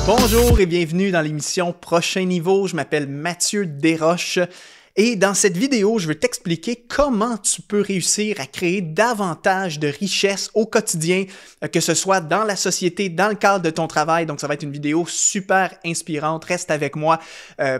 Bonjour et bienvenue dans l'émission Prochain Niveau. Je m'appelle Mathieu Desroches et dans cette vidéo, je veux t'expliquer comment tu peux réussir à créer davantage de richesse au quotidien, que ce soit dans la société, dans le cadre de ton travail. Donc, ça va être une vidéo super inspirante. Reste avec moi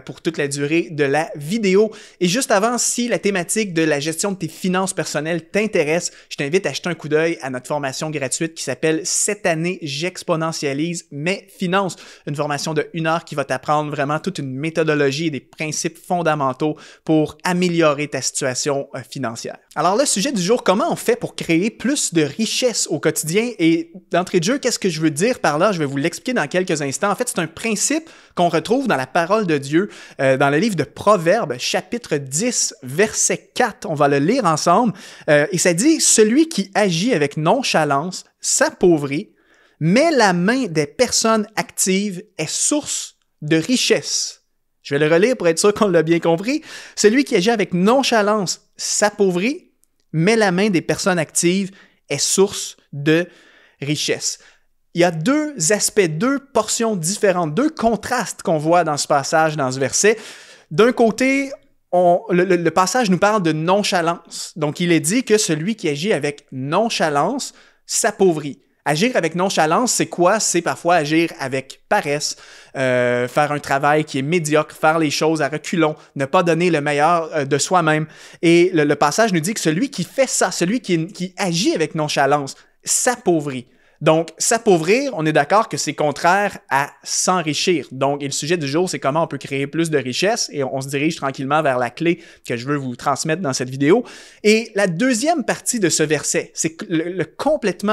pour toute la durée de la vidéo. Et juste avant, si la thématique de la gestion de tes finances personnelles t'intéresse, je t'invite à jeter un coup d'œil à notre formation gratuite qui s'appelle « Cette année, j'exponentialise mes finances ». Une formation de 1 heure qui va t'apprendre vraiment toute une méthodologie et des principes fondamentaux pour améliorer ta situation financière. Alors le sujet du jour, comment on fait pour créer plus de richesse au quotidien? Et d'entrée de jeu, qu'est-ce que je veux dire par là? Je vais vous l'expliquer dans quelques instants. En fait, c'est un principe qu'on retrouve dans la parole de Dieu, dans le livre de Proverbes, chapitre 10, verset 4. On va le lire ensemble. Et ça dit « Celui qui agit avec nonchalance s'appauvrit, mais la main des personnes actives est source de richesse. » Je vais le relire pour être sûr qu'on l'a bien compris. Celui qui agit avec nonchalance s'appauvrit, mais la main des personnes actives est source de richesse. Il y a deux aspects, deux portions différentes, deux contrastes qu'on voit dans ce passage, dans ce verset. D'un côté, le passage nous parle de nonchalance. Donc, il est dit que celui qui agit avec nonchalance s'appauvrit. Agir avec nonchalance, c'est quoi? C'est parfois agir avec paresse, faire un travail qui est médiocre, faire les choses à reculons, ne pas donner le meilleur de soi-même. Et le passage nous dit que celui qui fait ça, celui qui agit avec nonchalance, s'appauvrit. Donc, s'appauvrir, on est d'accord que c'est contraire à s'enrichir. Donc, et le sujet du jour, c'est comment on peut créer plus de richesse et on se dirige tranquillement vers la clé que je veux vous transmettre dans cette vidéo. Et la deuxième partie de ce verset, c'est le complet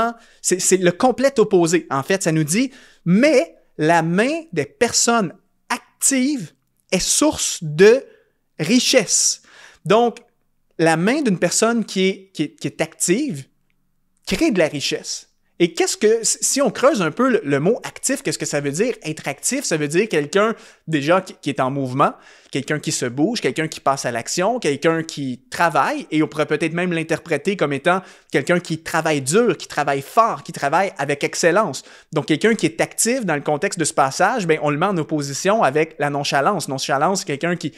opposé. En fait, ça nous dit « Mais la main des personnes actives est source de richesse. » Donc, la main d'une personne qui est active crée de la richesse. Et si on creuse un peu le mot actif, qu'est-ce que ça veut dire? Être actif, ça veut dire quelqu'un déjà qui est en mouvement, quelqu'un qui se bouge, quelqu'un qui passe à l'action, quelqu'un qui travaille, et on pourrait peut-être même l'interpréter comme étant quelqu'un qui travaille dur, qui travaille fort, qui travaille avec excellence. Donc quelqu'un qui est actif dans le contexte de ce passage, bien, on le met en opposition avec la nonchalance. Nonchalance, c'est quelqu'un qui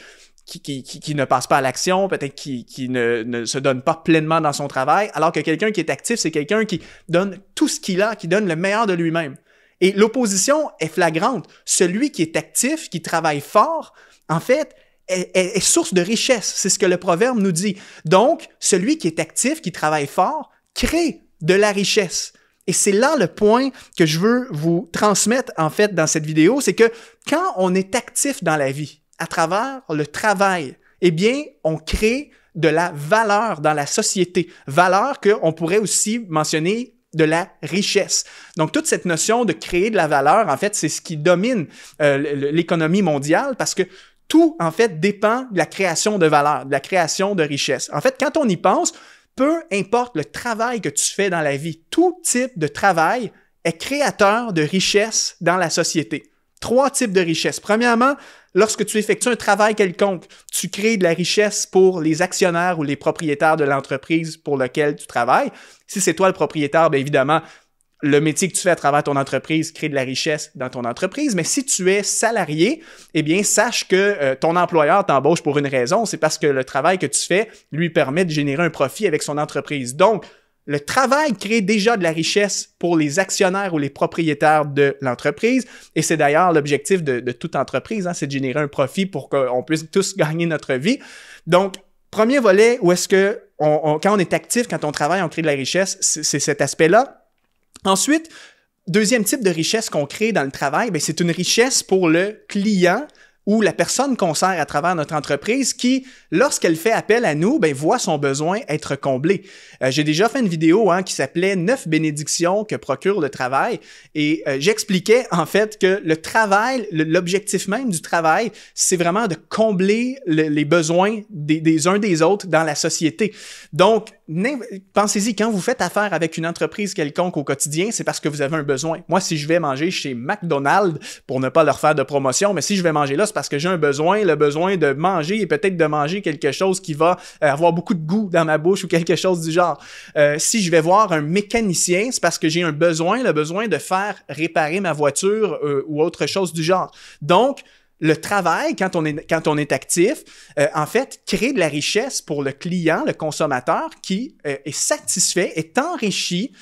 ne passe pas à l'action, peut-être qui ne se donne pas pleinement dans son travail, alors que quelqu'un qui est actif, c'est quelqu'un qui donne tout ce qu'il a, qui donne le meilleur de lui-même. Et l'opposition est flagrante. Celui qui est actif, qui travaille fort, en fait, est source de richesse. C'est ce que le proverbe nous dit. Donc, celui qui est actif, qui travaille fort, crée de la richesse. Et c'est là le point que je veux vous transmettre, en fait, dans cette vidéo, c'est que quand on est actif dans la vie, à travers le travail, eh bien, on crée de la valeur dans la société. Valeur qu'on pourrait aussi mentionner de la richesse. Donc, toute cette notion de créer de la valeur, en fait, c'est ce qui domine l'économie mondiale parce que tout, en fait, dépend de la création de valeur, de la création de richesse. En fait, quand on y pense, peu importe le travail que tu fais dans la vie, tout type de travail est créateur de richesse dans la société. 3 types de richesse. Premièrement, lorsque tu effectues un travail quelconque, tu crées de la richesse pour les actionnaires ou les propriétaires de l'entreprise pour laquelle tu travailles. Si c'est toi le propriétaire, bien évidemment, le métier que tu fais à travers ton entreprise crée de la richesse dans ton entreprise. Mais si tu es salarié, eh bien, sache que ton employeur t'embauche pour une raison. C'est parce que le travail que tu fais lui permet de générer un profit avec son entreprise. Donc, le travail crée déjà de la richesse pour les actionnaires ou les propriétaires de l'entreprise et c'est d'ailleurs l'objectif de toute entreprise, c'est de générer un profit pour qu'on puisse tous gagner notre vie. Donc, premier volet où est-ce que quand on est actif, quand on travaille, on crée de la richesse, c'est cet aspect-là. Ensuite, deuxième type de richesse qu'on crée dans le travail, bien, c'est une richesse pour le client ou la personne qu'on sert à travers notre entreprise qui, lorsqu'elle fait appel à nous, bien, voit son besoin être comblé. J'ai déjà fait une vidéo qui s'appelait « 9 bénédictions que procure le travail » et j'expliquais en fait que le travail, l'objectif même du travail, c'est vraiment de combler les besoins des uns des autres dans la société. Donc, pensez-y, quand vous faites affaire avec une entreprise quelconque au quotidien, c'est parce que vous avez un besoin. Moi, si je vais manger chez McDonald's, pour ne pas leur faire de promotion, mais si je vais manger là, c'est parce que j'ai un besoin, le besoin de manger et peut-être de manger quelque chose qui va avoir beaucoup de goût dans ma bouche ou quelque chose du genre. Si je vais voir un mécanicien, c'est parce que j'ai un besoin, le besoin de faire réparer ma voiture ou autre chose du genre. Donc, le travail, quand on est actif, en fait, crée de la richesse pour le client, le consommateur, qui est satisfait, est enrichi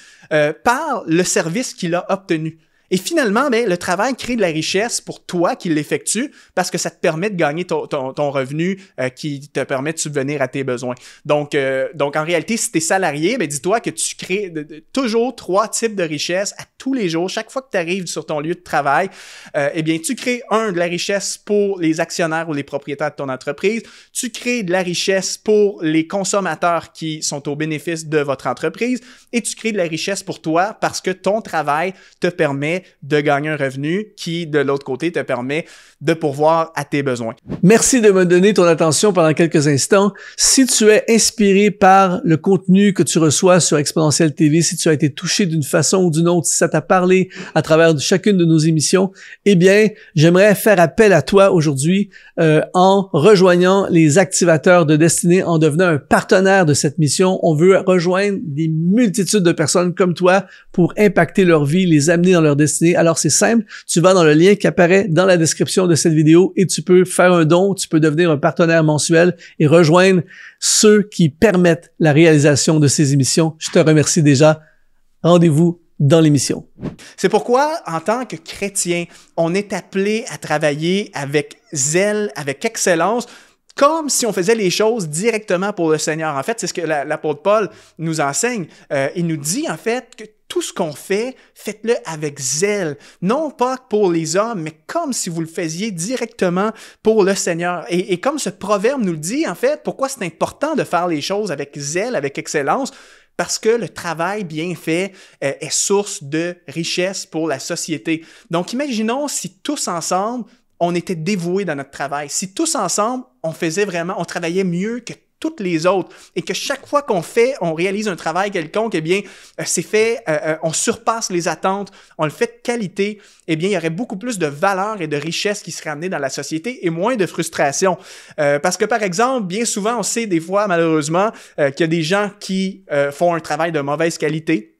par le service qu'il a obtenu. Et finalement, ben, le travail crée de la richesse pour toi qui l'effectue parce que ça te permet de gagner ton revenu qui te permet de subvenir à tes besoins. Donc en réalité, si tu es salarié, ben, dis-toi que tu crées toujours 3 types de richesses à tous les jours. Chaque fois que tu arrives sur ton lieu de travail, eh bien, tu crées de la richesse pour les actionnaires ou les propriétaires de ton entreprise. Tu crées de la richesse pour les consommateurs qui sont au bénéfice de votre entreprise et tu crées de la richesse pour toi parce que ton travail te permet de gagner un revenu qui, de l'autre côté, te permet de pourvoir à tes besoins. Merci de me donner ton attention pendant quelques instants. Si tu es inspiré par le contenu que tu reçois sur Exponentiel TV, si tu as été touché d'une façon ou d'une autre, si ça t'a parlé à travers chacune de nos émissions, eh bien, j'aimerais faire appel à toi aujourd'hui en rejoignant les activateurs de destinée, en devenant un partenaire de cette mission. On veut rejoindre des multitudes de personnes comme toi pour impacter leur vie, les amener dans leur destinée. Alors, c'est simple. Tu vas dans le lien qui apparaît dans la description de cette vidéo et tu peux faire un don, tu peux devenir un partenaire mensuel et rejoindre ceux qui permettent la réalisation de ces émissions. Je te remercie déjà. Rendez-vous dans l'émission. C'est pourquoi, en tant que chrétien, on est appelé à travailler avec zèle, avec excellence, comme si on faisait les choses directement pour le Seigneur. En fait, c'est ce que l'apôtre Paul nous enseigne. Il nous dit, en fait, que tout ce qu'on fait, faites-le avec zèle. Non pas pour les hommes, mais comme si vous le faisiez directement pour le Seigneur. Et comme ce proverbe nous le dit, en fait, pourquoi c'est important de faire les choses avec zèle, avec excellence? Parce que le travail bien fait est source de richesse pour la société. Donc, imaginons si tous ensemble, on était dévoués dans notre travail. Si tous ensemble, on travaillait mieux que toutes les autres et que chaque fois on réalise un travail quelconque, eh bien, c'est fait, on surpasse les attentes, on le fait de qualité, eh bien, il y aurait beaucoup plus de valeur et de richesse qui serait amenée dans la société et moins de frustration. Parce que, par exemple, bien souvent, on sait des fois, malheureusement, qu'il y a des gens qui font un travail de mauvaise qualité.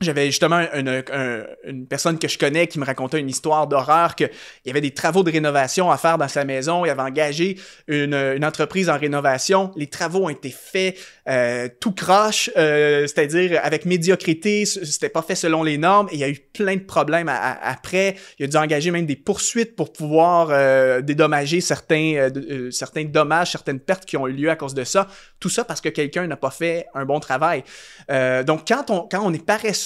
J'avais justement une personne que je connais qui me racontait une histoire d'horreur qu'il y avait des travaux de rénovation à faire dans sa maison. Il avait engagé une entreprise en rénovation. Les travaux ont été faits tout croche, c'est-à-dire avec médiocrité. C'était pas fait selon les normes et il y a eu plein de problèmes après. Il a dû engager même des poursuites pour pouvoir dédommager certains dommages, certaines pertes qui ont eu lieu à cause de ça. Tout ça parce que quelqu'un n'a pas fait un bon travail. Donc, quand on est paresseux,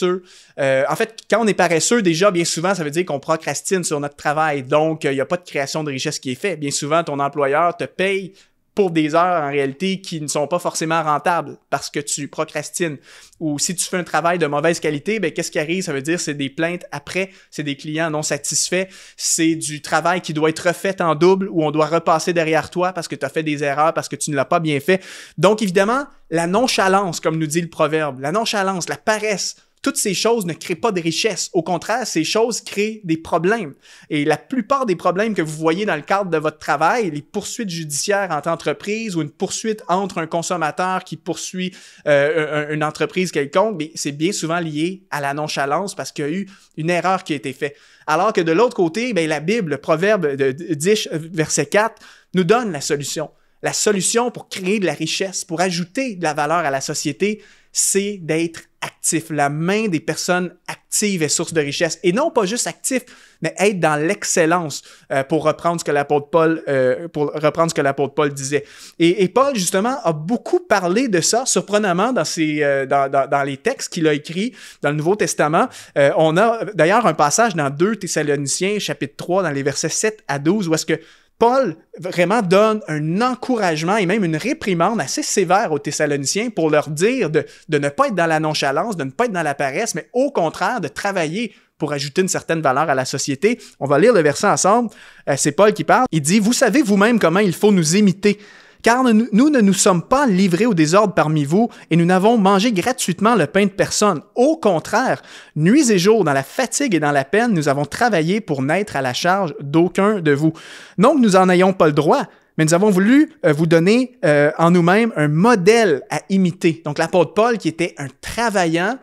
en fait, quand on est paresseux, déjà, bien souvent, ça veut dire qu'on procrastine sur notre travail. Donc, il n'y a pas de création de richesse qui est faite. Bien souvent, ton employeur te paye pour des heures, en réalité, qui ne sont pas forcément rentables parce que tu procrastines. Ou si tu fais un travail de mauvaise qualité, ben qu'est-ce qui arrive? Ça veut dire c'est des plaintes après, c'est des clients non satisfaits, c'est du travail qui doit être refait en double ou on doit repasser derrière toi parce que tu as fait des erreurs, parce que tu ne l'as pas bien fait. Donc, évidemment, la nonchalance, comme nous dit le proverbe, la nonchalance, la paresse, toutes ces choses ne créent pas de richesse. Au contraire, ces choses créent des problèmes. Et la plupart des problèmes que vous voyez dans le cadre de votre travail, les poursuites judiciaires entre entreprises ou une poursuite entre un consommateur qui poursuit une entreprise quelconque, c'est bien souvent lié à la nonchalance parce qu'il y a eu une erreur qui a été faite. Alors que de l'autre côté, la Bible, le proverbe de 10, verset 4, nous donne la solution. La solution pour créer de la richesse, pour ajouter de la valeur à la société, c'est d'être actif. La main des personnes actives est source de richesse. Et non pas juste actif, mais être dans l'excellence, pour reprendre ce que l'apôtre Paul disait. Et Paul, justement, a beaucoup parlé de ça, surprenamment, dans les textes qu'il a écrits dans le Nouveau Testament. On a d'ailleurs un passage dans 2 Thessaloniciens, chapitre 3, dans les versets 7 à 12, où est-ce que Paul vraiment donne un encouragement et même une réprimande assez sévère aux Thessaloniciens pour leur dire de ne pas être dans la nonchalance, de ne pas être dans la paresse, mais au contraire de travailler pour ajouter une certaine valeur à la société. On va lire le verset ensemble. C'est Paul qui parle. Il dit « Vous savez vous-même comment il faut nous imiter, Car nous ne nous sommes pas livrés au désordre parmi vous et nous n'avons mangé gratuitement le pain de personne. Au contraire, nuit et jour, dans la fatigue et dans la peine, nous avons travaillé pour n'être à la charge d'aucun de vous. Non que nous en ayons pas le droit, mais nous avons voulu vous donner en nous-mêmes un modèle à imiter. Donc l'apôtre Paul, qui était un travaillant,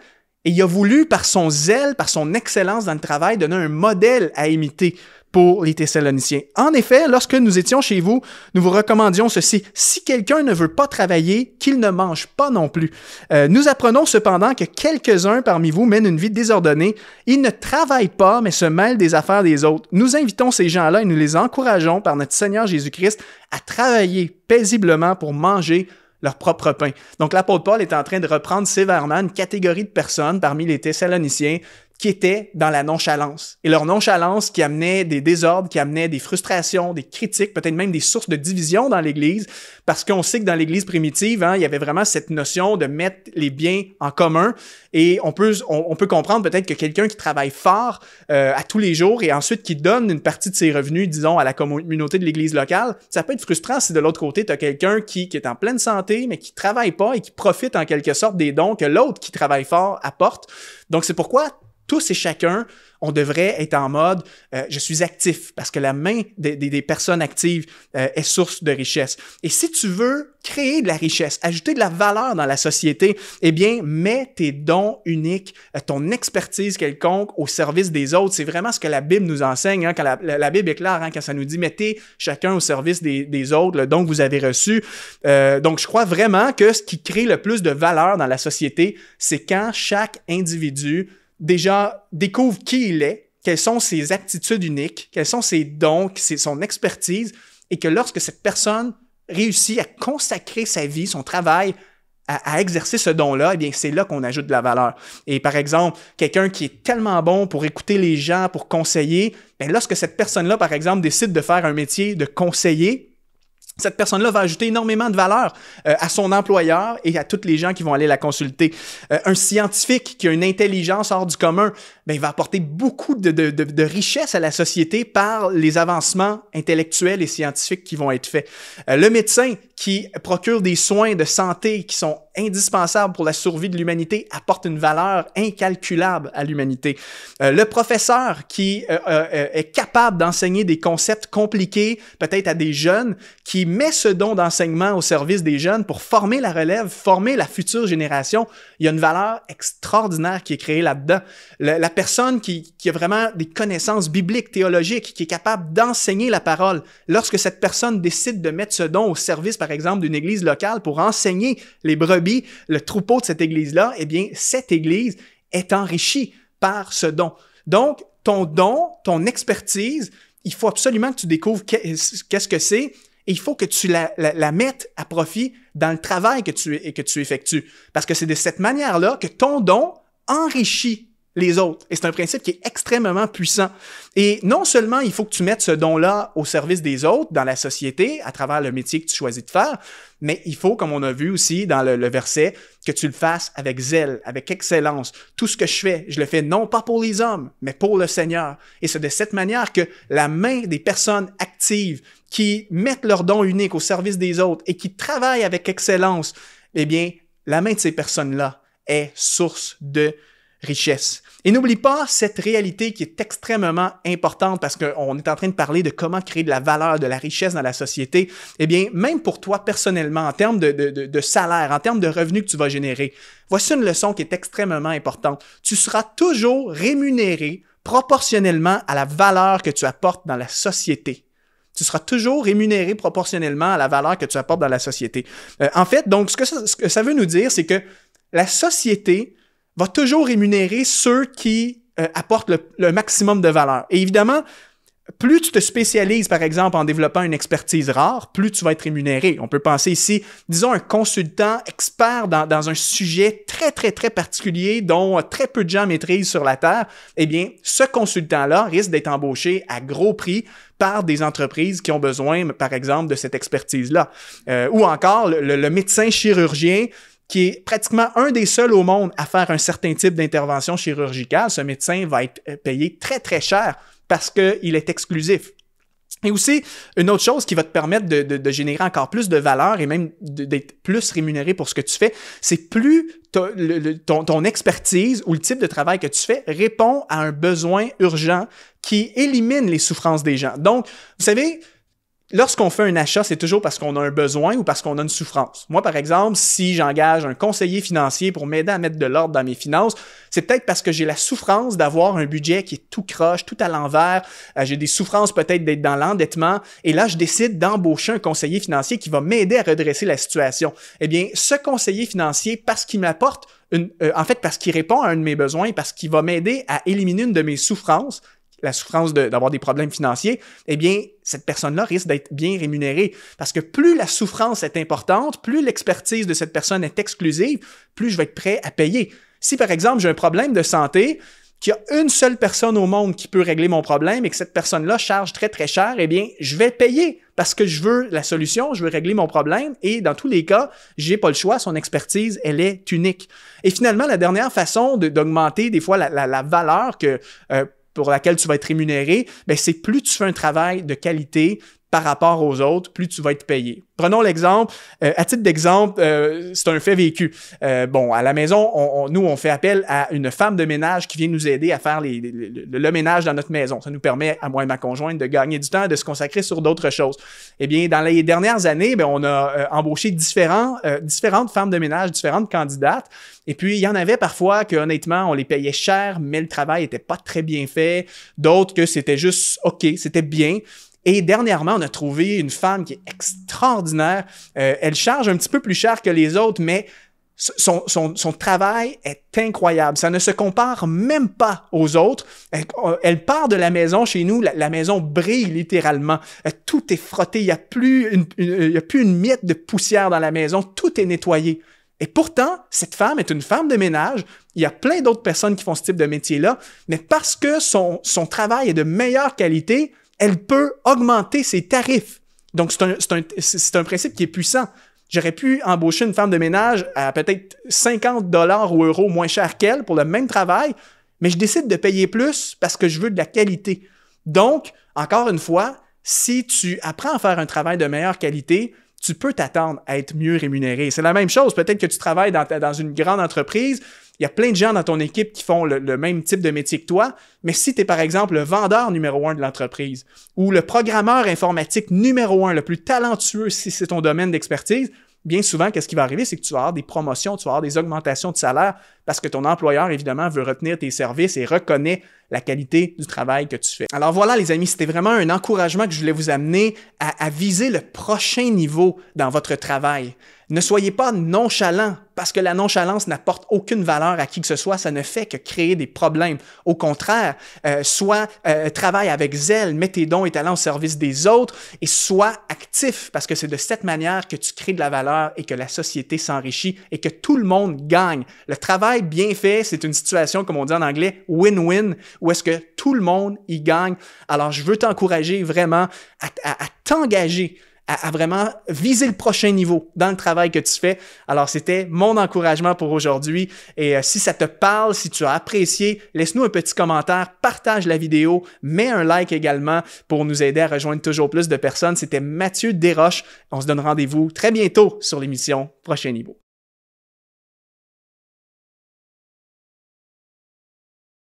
et il a voulu, par son zèle, par son excellence dans le travail, donner un modèle à imiter pour les Thessaloniciens. En effet, lorsque nous étions chez vous, nous vous recommandions ceci. Si quelqu'un ne veut pas travailler, qu'il ne mange pas non plus. Nous apprenons cependant que quelques-uns parmi vous mènent une vie désordonnée. Ils ne travaillent pas, mais se mêlent des affaires des autres. Nous invitons ces gens-là et nous les encourageons par notre Seigneur Jésus-Christ à travailler paisiblement pour manger leur propre pain. Donc, l'apôtre Paul est en train de reprendre sévèrement une catégorie de personnes parmi les Thessaloniciens qui étaient dans la nonchalance. Et leur nonchalance qui amenait des désordres, qui amenait des frustrations, des critiques, peut-être même des sources de division dans l'Église, parce qu'on sait que dans l'Église primitive, il y avait vraiment cette notion de mettre les biens en commun. Et on peut comprendre peut-être que quelqu'un qui travaille fort à tous les jours et ensuite qui donne une partie de ses revenus, disons, à la communauté de l'Église locale, ça peut être frustrant si de l'autre côté, tu as quelqu'un qui est en pleine santé, mais qui travaille pas et qui profite en quelque sorte des dons que l'autre qui travaille fort apporte. Donc, c'est pourquoi tous et chacun, on devrait être en mode je suis actif, parce que la main des personnes actives est source de richesse. Et si tu veux créer de la richesse, ajouter de la valeur dans la société, eh bien, mets tes dons uniques, ton expertise quelconque au service des autres. C'est vraiment ce que la Bible nous enseigne. Quand la Bible est claire, quand ça nous dit « mettez chacun au service des autres, le don que vous avez reçu ». Donc, je crois vraiment que ce qui crée le plus de valeur dans la société, c'est quand chaque individu déjà découvre qui il est, quelles sont ses aptitudes uniques, quels sont ses dons, son expertise, et que lorsque cette personne réussit à consacrer sa vie, son travail, à exercer ce don-là, eh bien, c'est là qu'on ajoute de la valeur. Et par exemple, quelqu'un qui est tellement bon pour écouter les gens, pour conseiller, bien, lorsque cette personne-là, par exemple, décide de faire un métier de conseiller, cette personne-là va ajouter énormément de valeur à son employeur et à toutes les gens qui vont aller la consulter. Un scientifique qui a une intelligence hors du commun, bien, il va apporter beaucoup de richesse à la société par les avancements intellectuels et scientifiques qui vont être faits. Le médecin qui procure des soins de santé qui sont indispensables pour la survie de l'humanité apporte une valeur incalculable à l'humanité. Le professeur qui est capable d'enseigner des concepts compliqués, peut-être à des jeunes, qui met ce don d'enseignement au service des jeunes pour former la relève, former la future génération, il y a une valeur extraordinaire qui est créée là-dedans. La personne qui a vraiment des connaissances bibliques, théologiques, qui est capable d'enseigner la parole, lorsque cette personne décide de mettre ce don au service, par exemple, d'une église locale pour enseigner les brebis, le troupeau de cette église-là, eh bien, cette église est enrichie par ce don. Donc, ton don, ton expertise, il faut absolument que tu découvres qu'est-ce que c'est et il faut que tu la mettes à profit dans le travail que tu effectues. Parce que c'est de cette manière-là que ton don enrichit les autres. Et c'est un principe qui est extrêmement puissant. Et non seulement il faut que tu mettes ce don-là au service des autres, dans la société, à travers le métier que tu choisis de faire, mais il faut, comme on a vu aussi dans le verset, que tu le fasses avec zèle, avec excellence. Tout ce que je fais, je le fais non pas pour les hommes, mais pour le Seigneur. Et c'est de cette manière que la main des personnes actives qui mettent leur don unique au service des autres et qui travaillent avec excellence, eh bien, la main de ces personnes-là est source de richesse. Et n'oublie pas cette réalité qui est extrêmement importante parce qu'on est en train de parler de comment créer de la valeur, de la richesse dans la société. Eh bien, même pour toi personnellement, en termes de salaire, en termes de revenus que tu vas générer, voici une leçon qui est extrêmement importante. Tu seras toujours rémunéré proportionnellement à la valeur que tu apportes dans la société. Tu seras toujours rémunéré proportionnellement à la valeur que tu apportes dans la société. En fait, donc, ce que ça veut nous dire, c'est que la société va toujours rémunérer ceux qui apportent le maximum de valeur. Et évidemment, plus tu te spécialises, par exemple, en développant une expertise rare, plus tu vas être rémunéré. On peut penser ici, disons, un consultant expert dans un sujet très, très, très particulier dont très peu de gens maîtrisent sur la Terre. Eh bien, ce consultant-là risque d'être embauché à gros prix par des entreprises qui ont besoin, par exemple, de cette expertise-là. Ou encore, le médecin chirurgien qui est pratiquement un des seuls au monde à faire un certain type d'intervention chirurgicale, ce médecin va être payé très, très cher parce qu'il est exclusif. Et aussi, une autre chose qui va te permettre de générer encore plus de valeur et même d'être plus rémunéré pour ce que tu fais, c'est plus ton expertise ou le type de travail que tu fais répond à un besoin urgent qui élimine les souffrances des gens. Donc, vous savez, lorsqu'on fait un achat, c'est toujours parce qu'on a un besoin ou parce qu'on a une souffrance. Moi, par exemple, si j'engage un conseiller financier pour m'aider à mettre de l'ordre dans mes finances, c'est peut-être parce que j'ai la souffrance d'avoir un budget qui est tout croche, tout à l'envers. J'ai des souffrances peut-être d'être dans l'endettement. Et là, je décide d'embaucher un conseiller financier qui va m'aider à redresser la situation. Eh bien, ce conseiller financier, parce qu'il m'apporte parce qu'il répond à un de mes besoins, parce qu'il va m'aider à éliminer une de mes souffrances, la souffrance d'avoir des problèmes financiers, eh bien, cette personne-là risque d'être bien rémunérée. Parce que plus la souffrance est importante, plus l'expertise de cette personne est exclusive, plus je vais être prêt à payer. Si, par exemple, j'ai un problème de santé, qu'il y a une seule personne au monde qui peut régler mon problème et que cette personne-là charge très, très cher, eh bien, je vais payer parce que je veux la solution, je veux régler mon problème et dans tous les cas, j'ai pas le choix, son expertise, elle est unique. Et finalement, la dernière façon d'augmenter des fois la valeur pour laquelle tu vas être rémunéré, ben c'est plus tu fais un travail de qualité par rapport aux autres, plus tu vas être payé. Prenons l'exemple. À titre d'exemple, c'est un fait vécu. À la maison, nous, on fait appel à une femme de ménage qui vient nous aider à faire le ménage dans notre maison. Ça nous permet, à moi et ma conjointe, de gagner du temps et de se consacrer sur d'autres choses. Eh bien, dans les dernières années, on a embauché différentes femmes de ménage, différentes candidates. Et puis, il y en avait parfois que, honnêtement, on les payait cher, mais le travail était pas très bien fait. D'autres que c'était juste OK, c'était bien. Et dernièrement, on a trouvé une femme qui est extraordinaire. Elle charge un petit peu plus cher que les autres, mais son travail est incroyable. Ça ne se compare même pas aux autres. Elle part de la maison chez nous, la maison brille littéralement. Tout est frotté, il n'y a plus une miette de poussière dans la maison, tout est nettoyé. Et pourtant, cette femme est une femme de ménage. Il y a plein d'autres personnes qui font ce type de métier-là, mais parce que son travail est de meilleure qualité, elle peut augmenter ses tarifs. Donc, c'est un principe qui est puissant. J'aurais pu embaucher une femme de ménage à peut-être 50 $ ou euros moins cher qu'elle pour le même travail, mais je décide de payer plus parce que je veux de la qualité. Donc, encore une fois, si tu apprends à faire un travail de meilleure qualité, tu peux t'attendre à être mieux rémunéré. C'est la même chose. Peut-être que tu travailles dans une grande entreprise, il y a plein de gens dans ton équipe qui font le même type de métier que toi, mais si tu es par exemple le vendeur numéro 1 de l'entreprise ou le programmeur informatique numéro 1, le plus talentueux si c'est ton domaine d'expertise, bien souvent, qu'est-ce qui va arriver? C'est que tu vas avoir des promotions, tu vas avoir des augmentations de salaire parce que ton employeur, évidemment, veut retenir tes services et reconnaît la qualité du travail que tu fais. Alors voilà, les amis, c'était vraiment un encouragement que je voulais vous amener à viser le prochain niveau dans votre travail. Ne soyez pas nonchalant parce que la nonchalance n'apporte aucune valeur à qui que ce soit. Ça ne fait que créer des problèmes. Au contraire, travaille avec zèle, mets tes dons et talents au service des autres et sois actif parce que c'est de cette manière que tu crées de la valeur et que la société s'enrichit et que tout le monde gagne. Le travail bien fait, c'est une situation, comme on dit en anglais, win-win, où est-ce que tout le monde y gagne. Alors, je veux t'encourager vraiment à t'engager, à vraiment viser le prochain niveau dans le travail que tu fais. Alors, c'était mon encouragement pour aujourd'hui. Et si ça te parle, si tu as apprécié, laisse-nous un petit commentaire, partage la vidéo, mets un like également pour nous aider à rejoindre toujours plus de personnes. C'était Mathieu Desroches. On se donne rendez-vous très bientôt sur l'émission Prochain Niveau.